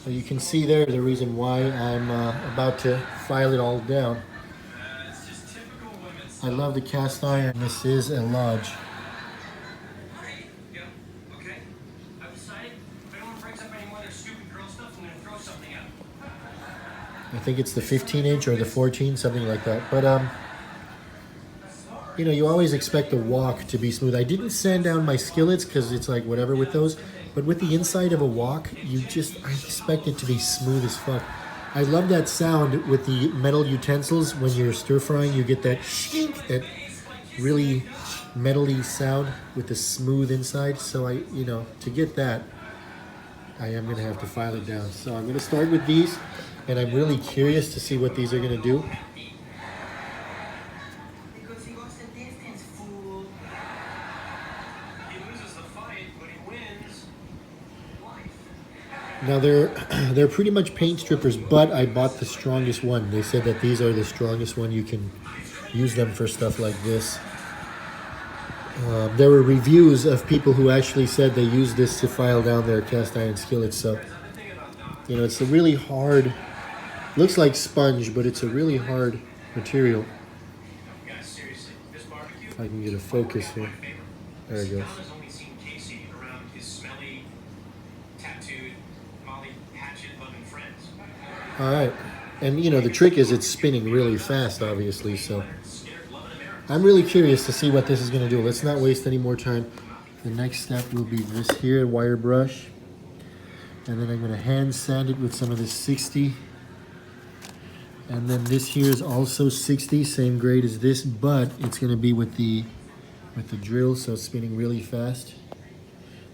So you can see there the reason why I'm about to file it all down. I love the cast iron. This is a Lodge. I think it's the 15 inch or the 14, something like that. But you know, you always expect the wok to be smooth. I didn't sand down my skillets because it's like whatever with those. But with the inside of a wok, I expect it to be smooth as fuck. I love that sound with the metal utensils when you're stir frying. You get that shink, that really metally sound with the smooth inside. So to get that, I am gonna have to file it down. So I'm gonna start with these, and I'm really curious to see what these are gonna do. Now they're pretty much paint strippers, but I bought the strongest one. They said that these are the strongest one. You can use them for stuff like this. There were reviews of people who actually said they use this to file down their cast iron skillets. So, it's a really hard, looks like sponge, but it's a really hard material. If I can get a focus here. There it goes. All right. And, the trick is it's spinning really fast, obviously. So I'm really curious to see what this is going to do. Let's not waste any more time. The next step will be this here, wire brush. And then I'm going to hand sand it with some of this 60. And then this here is also 60, same grade as this, but it's going to be with the drill, so it's spinning really fast.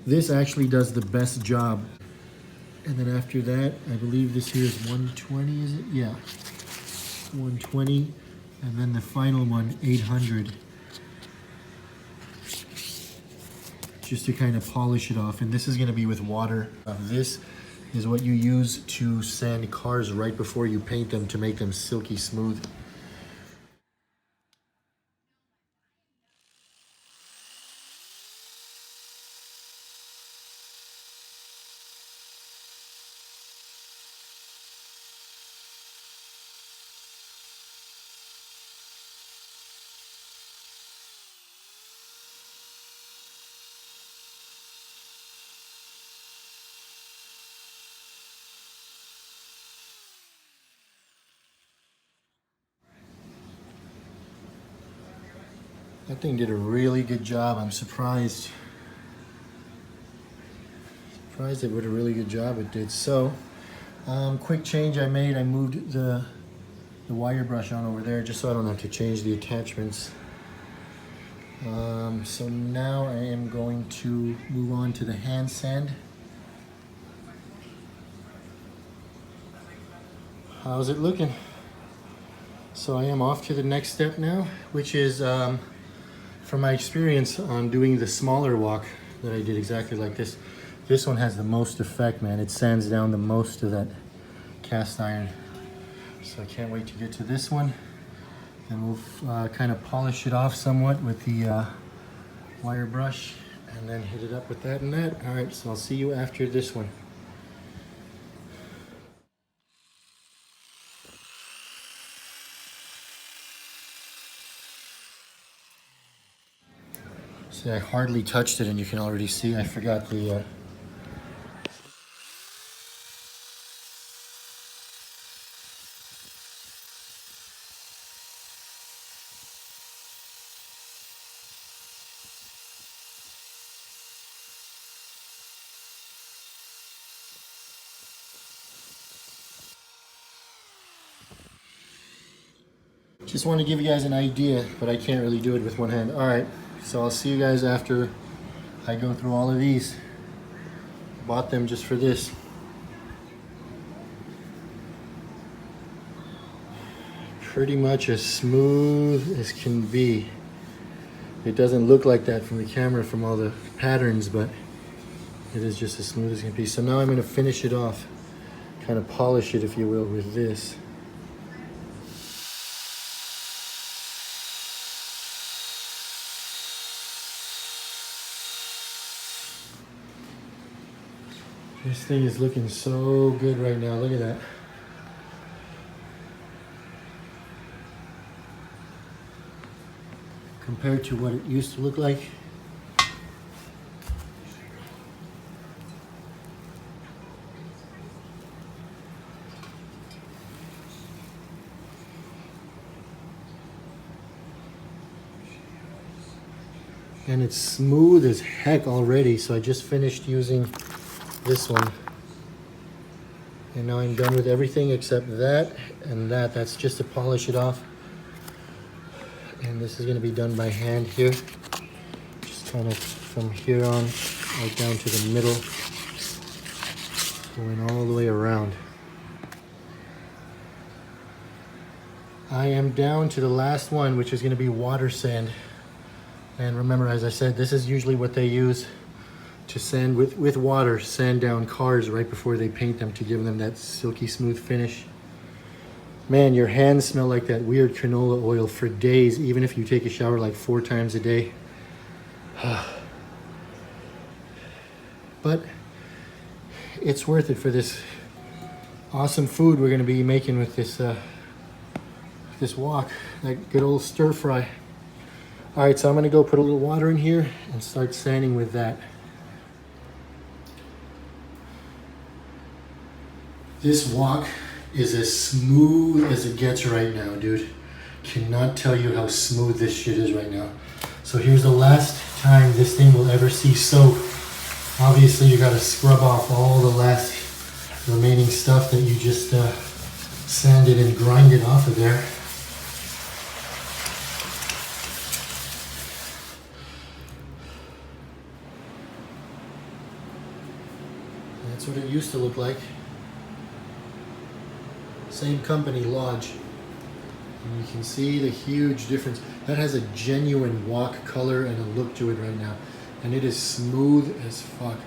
This actually does the best job. And then after that, I believe this here is 120, is it? Yeah, 120. And then the final one, 800. Just to kind of polish it off. And this is going to be with water. This is what you use to sand cars right before you paint them to make them silky smooth. That thing did a really good job. I'm surprised. Surprised it did a really good job it did. So, quick change I made. I moved the wire brush on over there just so I don't have to change the attachments. So now I am going to move on to the hand sand. How's it looking? So I am off to the next step now, which is from my experience on doing the smaller wok that I did exactly like this. This one has the most effect, man. It sands down the most of that cast iron. So I can't wait to get to this one. And we'll kind of polish it off somewhat with the wire brush and then hit it up with that and that. All right, so I'll see you after this one. See, I hardly touched it and you can already see I forgot the just want to give you guys an idea, but I can't really do it with one hand. All right, so I'll see you guys after I go through all of these. Bought them just for this. Pretty much as smooth as can be. It doesn't look like that from the camera from all the patterns, but it is just as smooth as can be. So now I'm going to finish it off, kind of polish it, if you will, with this. This thing is looking so good right now. Look at that. Compared to what it used to look like. And it's smooth as heck already. So I just finished using this one. And now I'm done with everything except that and that. That's just to polish it off. And this is going to be done by hand here. Just kind of from here on, right down to the middle. Going all the way around. I am down to the last one, which is going to be water sand. And remember, as I said, this is usually what they use to sand with water, sand down cars right before they paint them to give them that silky smooth finish. Man, your hands smell like that weird canola oil for days, even if you take a shower like 4 times a day. But it's worth it for this awesome food we're gonna be making with this wok, that good old stir fry. All right, so I'm gonna go put a little water in here and start sanding with that. This wok is as smooth as it gets right now, dude. Cannot tell you how smooth this shit is right now. So here's the last time this thing will ever see soap. Obviously, you gotta scrub off all the last remaining stuff that you just sanded and grinded off of there. That's what it used to look like. Same company, Lodge. And you can see the huge difference. That has a genuine wok color and a look to it right now. And it is smooth as fuck.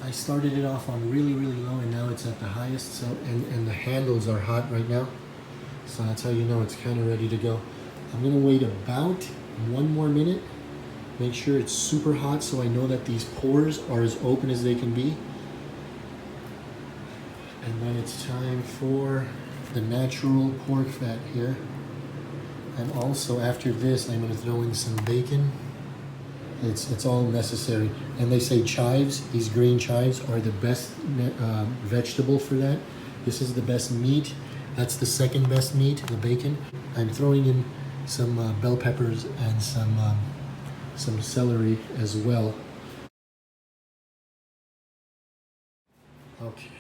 I started it off on really, really low and now it's at the highest. So and the handles are hot right now. So that's how you know it's kind of ready to go. I'm gonna wait about 1 more minute. Make sure it's super hot so I know that these pores are as open as they can be. And then it's time for the natural pork fat here. And also after this, I'm gonna throw in some bacon. It's all necessary. And they say chives, these green chives are the best vegetable for that. This is the best meat. That's the second best meat, the bacon. I'm throwing in some bell peppers and some celery as well. Okay.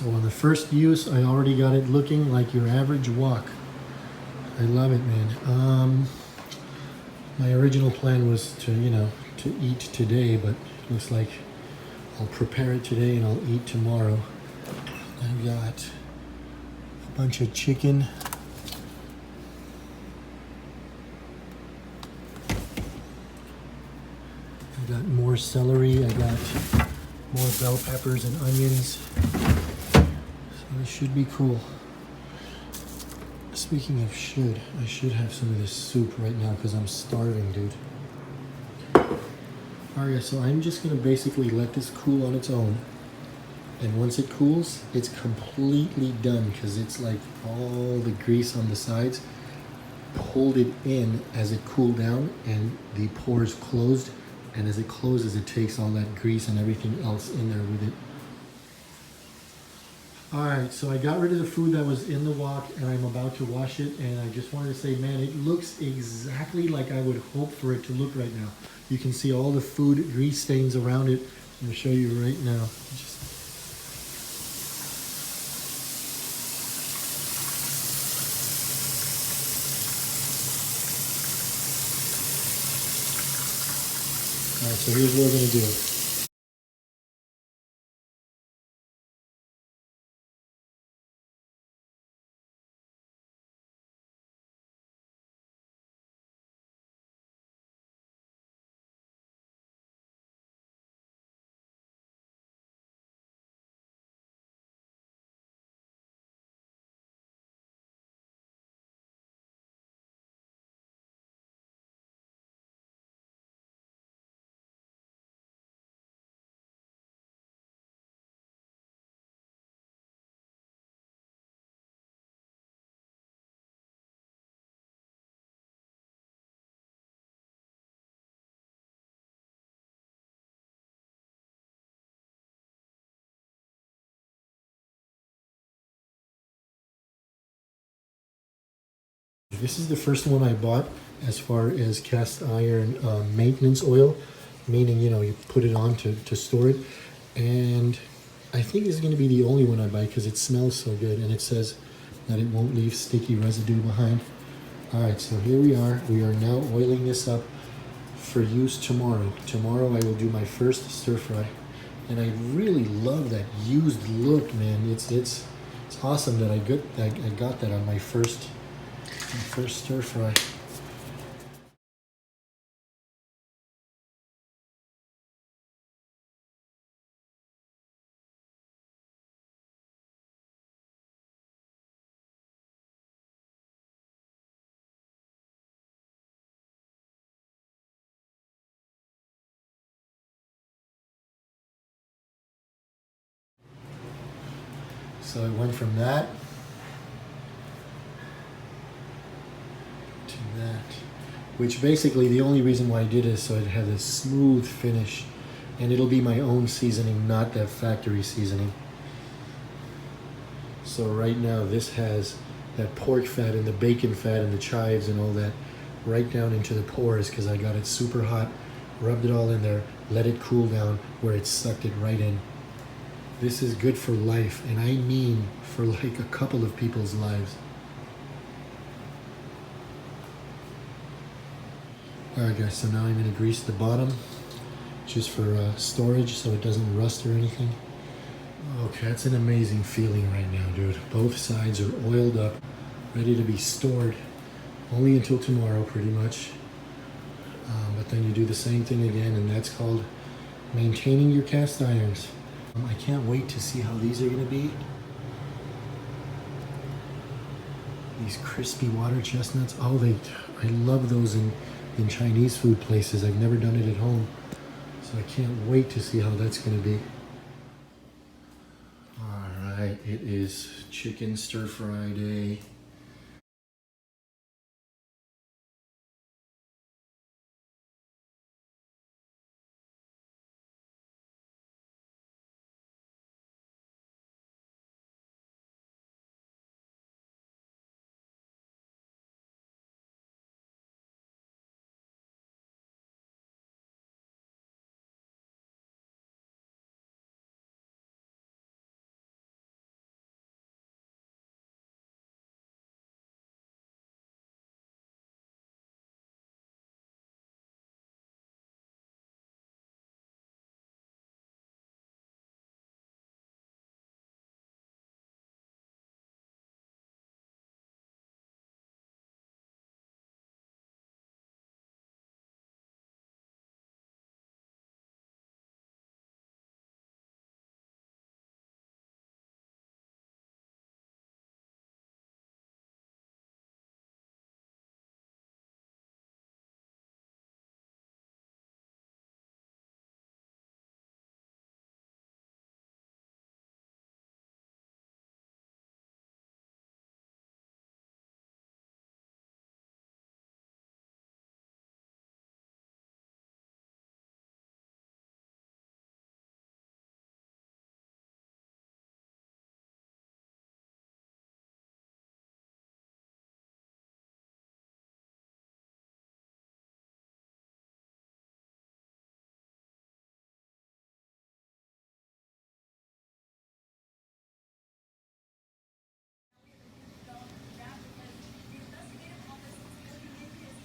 So on the first use, I already got it looking like your average wok. I love it, man. My original plan was to, to eat today, but looks like I'll prepare it today and I'll eat tomorrow. I got a bunch of chicken. I got more celery. I got more bell peppers and onions. So this should be cool. Speaking of I should have some of this soup right now because I'm starving, dude. Alright, so I'm just going to basically let this cool on its own. And once it cools, it's completely done because it's like all the grease on the sides pulled it in as it cooled down and the pores closed. And as it closes, it takes all that grease and everything else in there with it. Alright, so I got rid of the food that was in the wok and I'm about to wash it, and I just wanted to say, man, it looks exactly like I would hope for it to look right now. You can see all the food grease stains around it. I'm going to show you right now. Alright, so here's what we're going to do. This is the first one I bought as far as cast iron maintenance oil, meaning, you put it on to store it. And I think this is going to be the only one I buy because it smells so good and it says that it won't leave sticky residue behind. Alright, so here we are. We are now oiling this up for use tomorrow. Tomorrow I will do my first stir fry. And I really love that used look, man. It's awesome that I got that on my first stir fry. So it went from that to that, which basically the only reason why I did is so it had a smooth finish, and it'll be my own seasoning, not that factory seasoning. So right now this has that pork fat and the bacon fat and the chives and all that right down into the pores because I got it super hot, rubbed it all in there, let it cool down where it sucked it right in. This is good for life, and I mean for like a couple of people's lives. Alright guys, so now I'm going to grease the bottom just for storage so it doesn't rust or anything. Okay, that's an amazing feeling right now, dude. Both sides are oiled up, ready to be stored. Only until tomorrow, pretty much. But then you do the same thing again, and that's called maintaining your cast irons. I can't wait to see how these are going to be. These crispy water chestnuts. Oh, I love those in Chinese food places. I've never done it at home. So I can't wait to see how that's going to be. Alright, it is chicken stir fry day.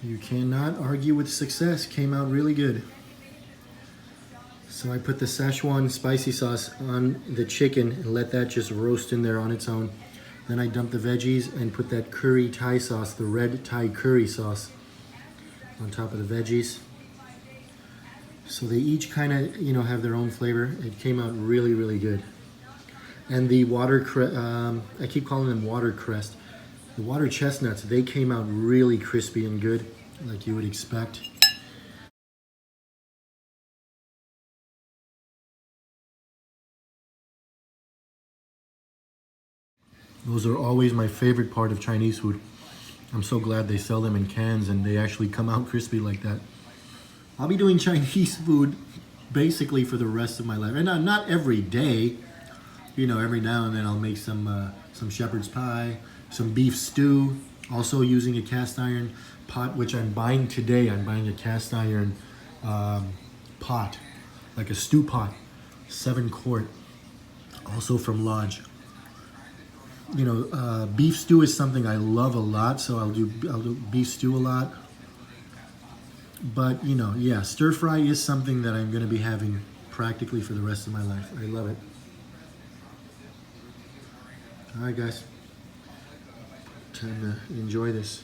You cannot argue with success. Came out really good. So I put the Szechuan spicy sauce on the chicken and let that just roast in there on its own. Then I dumped the veggies and put that curry Thai sauce, the red Thai curry sauce, on top of the veggies. So they each kind of, have their own flavor. It came out really, really good. And the I keep calling them watercress. The water chestnuts, they came out really crispy and good, like you would expect. Those are always my favorite part of Chinese food. I'm so glad they sell them in cans and they actually come out crispy like that. I'll be doing Chinese food basically for the rest of my life. And not every day. Every now and then I'll make some shepherd's pie, some beef stew, also using a cast iron pot, which I'm buying today. I'm buying a cast iron pot, like a stew pot, 7 quart, also from Lodge. Beef stew is something I love a lot, so I'll do beef stew a lot. But, yeah, stir fry is something that I'm going to be having practically for the rest of my life. I love it. All right, guys. Time to enjoy this.